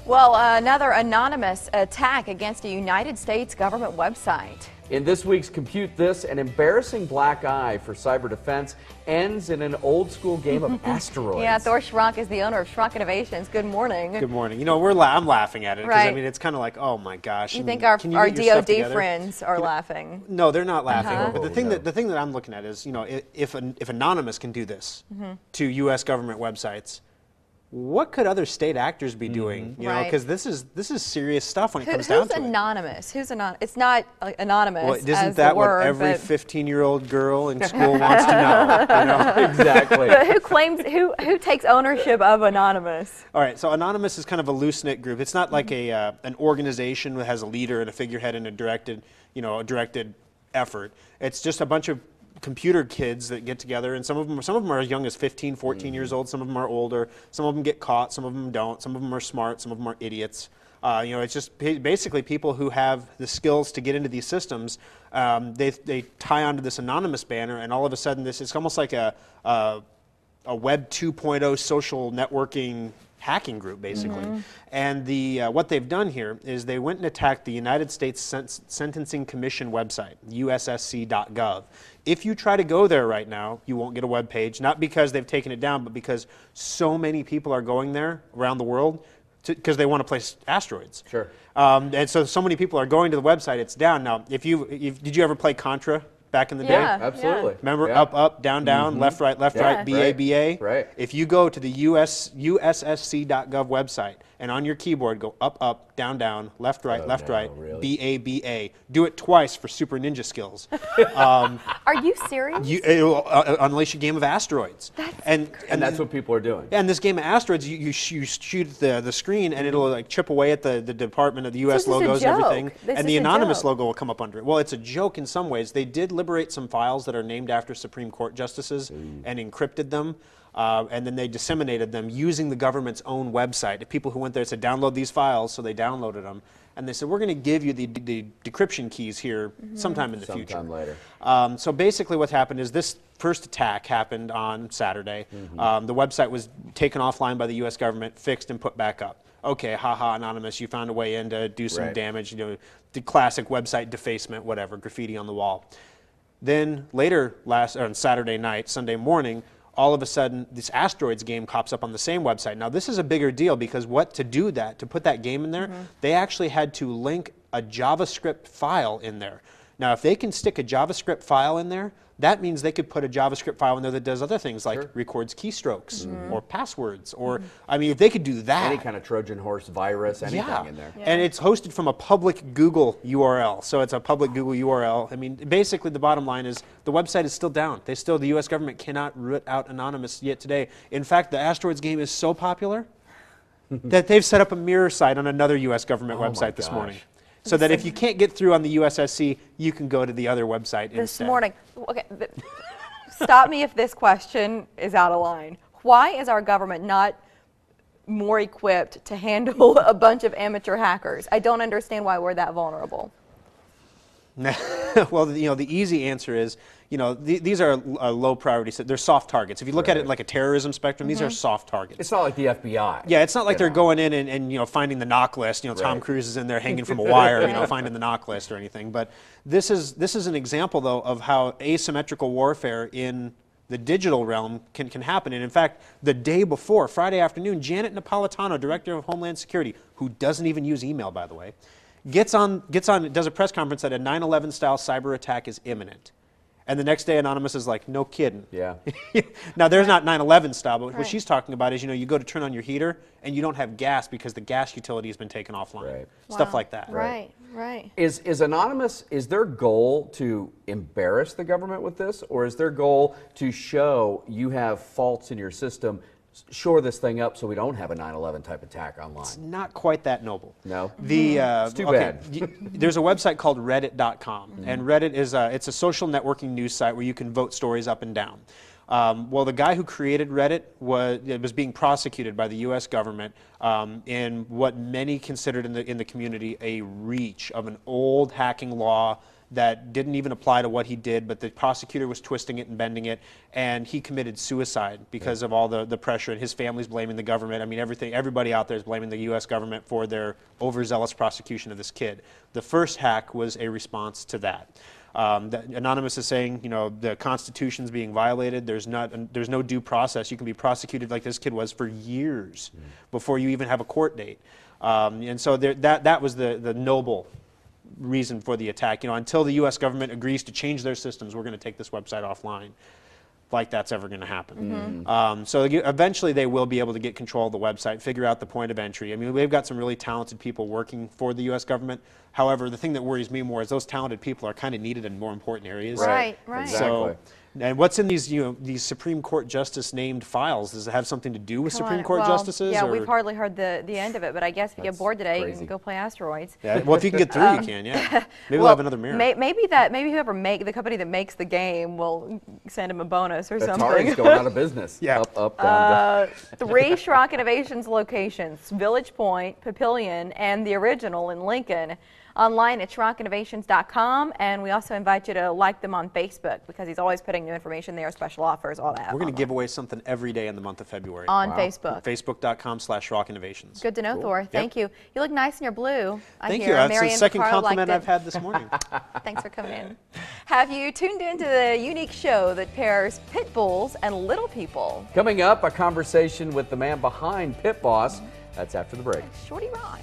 Well, another anonymous attack against a United States government website. In this week's Compute This, an embarrassing black eye for cyber defense ends in an old school game of asteroids. Yeah, Thor Schrock is the owner of Schrock Innovations. Good morning. Good morning. You know, I'm laughing at it because I mean it's kind of like, oh my gosh. You think our DoD friends are laughing? No, they're not laughing. But the thing that I'm looking at is, you know, if Anonymous can do this to U.S. government websites, what could other state actors be doing? You know, because this is serious stuff when it comes down to it. Who's anonymous? Who's anonymous? It's not anonymous. Well, isn't that what every 15-year-old girl in school wants to know? You know? Exactly. But who claims? Who takes ownership of Anonymous? All right. So Anonymous is kind of a loose-knit group. It's not like an organization that has a leader and a figurehead and a directed effort. It's just a bunch of computer kids that get together, and some of them are as young as 15, 14 years old. Some of them are older. Some of them get caught. Some of them don't. Some of them are smart. Some of them are idiots. You know, it's just basically people who have the skills to get into these systems. They tie onto this Anonymous banner, and all of a sudden, it's almost like a Web 2.0 social networking hacking group, basically. And what they've done here is they went and attacked the United States Sentencing Commission website, ussc.gov. If you try to go there right now, you won't get a web page, not because they've taken it down, but because so many people are going there around the world because they want to place asteroids. Sure. And so many people are going to the website. It's down. Now, did you ever play Contra back in the day? Yeah, absolutely. Yeah. Remember, up, down, left, right, BA, BA? Right. If you go to the ussc.gov website and on your keyboard go up, down, left, right, really? BA, BA, do it twice for Super Ninja skills. Are you serious? It'll unleash a game of asteroids. And that's what people are doing. And this game of asteroids, you shoot the screen and it'll like chip away at the Department of the U.S. logos and everything. And the Anonymous logo will come up under it. Well, it's a joke in some ways. They did liberate some files that are named after Supreme Court justices and encrypted them. And then they disseminated them using the government's own website. The people who went there said, download these files, so they downloaded them. And they said, we're going to give you the decryption keys here sometime in the future. Sometime later. So basically what happened is this first attack happened on Saturday. The website was taken offline by the U.S. government, fixed and put back up. Okay, haha, Anonymous, you found a way in to do some damage, you know, the classic website defacement, whatever, graffiti on the wall. Then later, on Saturday night, Sunday morning, all of a sudden, this asteroids game pops up on the same website. Now, this is a bigger deal because to put that game in there, they actually had to link a JavaScript file in there. Now, if they can stick a JavaScript file in there, that means they could put a JavaScript file in there that does other things like records keystrokes or passwords, or, I mean, if they could do that. Any kind of Trojan horse virus, anything in there. Yeah. And it's hosted from a public Google URL. So it's a public Google URL. I mean, basically the bottom line is the website is still down. The U.S. government cannot root out Anonymous yet today. In fact, the asteroids game is so popular that they've set up a mirror site on another U.S. government website this morning. So that if you can't get through on the USSC, you can go to the other website instead. This morning. Okay, stop me if this question is out of line. Why is our government not more equipped to handle a bunch of amateur hackers? I don't understand why we're that vulnerable. Well, you know, the easy answer is, you know, these are low priority. They're soft targets. If you look at it like a terrorism spectrum, these are soft targets. It's not like the FBI. Yeah, it's not like they're going in and you know, finding the knock list. You know, Tom Cruise is in there hanging from a wire, you know, finding the knock list or anything. But this is an example, though, of how asymmetrical warfare in the digital realm can happen. And in fact, the day before, Friday afternoon, Janet Napolitano, Director of Homeland Security, who doesn't even use email, by the way, does a press conference that a 9/11 style cyber attack is imminent. And the next day, Anonymous is like, no kidding. Yeah. Now, there's not 9/11 style, but what she's talking about is, you know, you go to turn on your heater and you don't have gas because the gas utility has been taken offline. Stuff like that. Right. Is Anonymous, is their goal to embarrass the government with this, or is their goal to show you have faults in your system, shore this thing up so we don't have a 9/11 type attack online? It's not quite that noble. No? It's too bad. There's a website called Reddit.com, and Reddit is it's a social networking news site where you can vote stories up and down. Well, the guy who created Reddit was being prosecuted by the U.S. government in what many considered in the community a reach of an old hacking law that didn't even apply to what he did, but the prosecutor was twisting it and bending it, and he committed suicide because of all the pressure, and his family's blaming the government. I mean, everybody out there is blaming the U.S. government for their overzealous prosecution of this kid. The first hack was a response to that. Anonymous is saying, you know, the Constitution's being violated. There's no due process. You can be prosecuted like this kid was for years before you even have a court date. And so that was the noble reason for the attack. You know, until the U.S. government agrees to change their systems, we're going to take this website offline. Like that's ever going to happen. So eventually they will be able to get control of the website, figure out the point of entry. I mean, we've got some really talented people working for the U.S. government. However, the thing that worries me more is those talented people are kind of needed in more important areas. Right. Exactly. So, and what's in these, these Supreme Court justice named files? Does it have something to do with Supreme Court justices? Yeah, or? we've hardly heard the end of it, but I guess if you get bored today, you crazy. can go play asteroids. Yeah, well, if you can get through, you can. Yeah. Maybe we'll have another mirror. Maybe whoever the company that makes the game will send him a bonus or something. Atari's going out of business. Yeah. Up, down, down. 3 Schrock Innovations locations: Village Point, Papillion, and the original in Lincoln. Online at SchrockInnovations.com, and we also invite you to like them on Facebook because he's always putting new information there, special offers, all that. We're going to give away something every day in the month of February. On Facebook. Facebook.com/SchrockInnovations. Good to know, Thor. Thank you. You look nice in your blue. Thank you. That's the second compliment I've had this morning. Thanks for coming in. Have you tuned into the unique show that pairs pit bulls and little people? Coming up, a conversation with the man behind Pit Boss. That's after the break. Shorty Ross.